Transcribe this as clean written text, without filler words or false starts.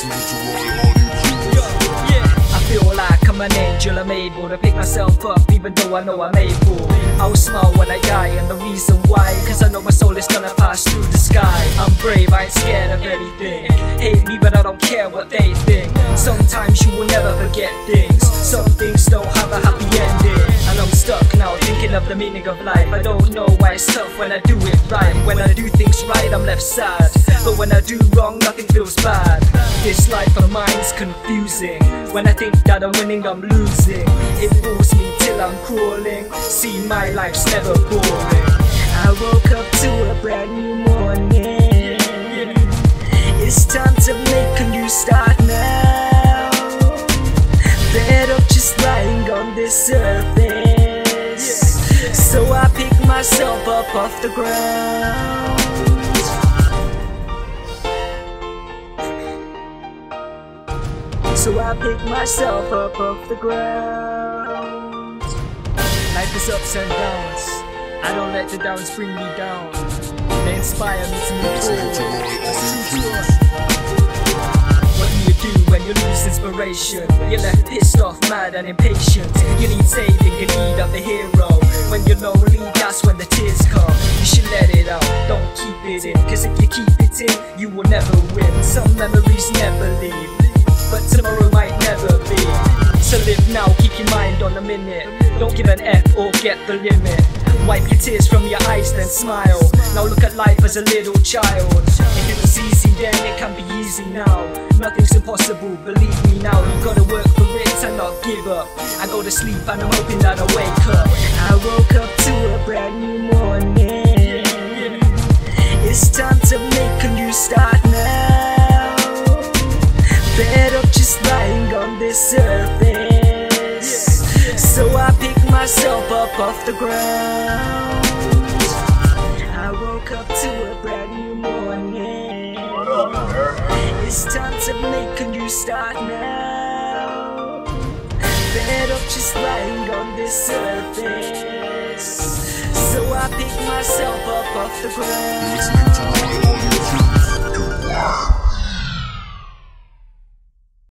I feel like I'm an angel, I'm able to pick myself up even though I know I'm able. I'll smile when I die, and the reason why, cause I know my soul is gonna pass through the sky. I'm brave, I ain't scared of anything. Hate me but I don't care what they think. Sometimes you will never forget things. Some things don't have a happy ending, and I'm stuck now thinking of the meaning of life. I don't know why it's tough when I do it right. When I do things right I'm left sad, but when I do wrong nothing feels bad. This life of mine's confusing. When I think that I'm winning I'm losing. It fools me till I'm crawling. See, my life's never boring. I woke up to a brand new morning. It's time to make a new start now. Fed up just lying on this surface, so I pick myself up off the ground. So I pick myself up off the ground. Life is ups and downs. I don't let the downs bring me down. They inspire me to move forward. What do you do when you lose inspiration? You're left pissed off, mad and impatient. You need saving, you need of the hero. When you're lonely, that's when the tears come. You should let it out, don't keep it in. Cause if you keep it in, you will never win. Some memories never leave, but tomorrow might never be. So live now, keep your mind on the minute. Don't give an F or get the limit. Wipe your tears from your eyes then smile. Now look at life as a little child. If it was easy then it can be easy now. Nothing's impossible, believe me now. You gotta work for it and not give up. I go to sleep and I'm hoping that I wake up. I woke up to a brand new morning. It's time to make a new start now. Fed up just lying on this surface, so I pick myself up off the ground. I woke up to a brand new morning. It's time to make a new start now. Fed up just lying on this surface, so I pick myself up off the ground.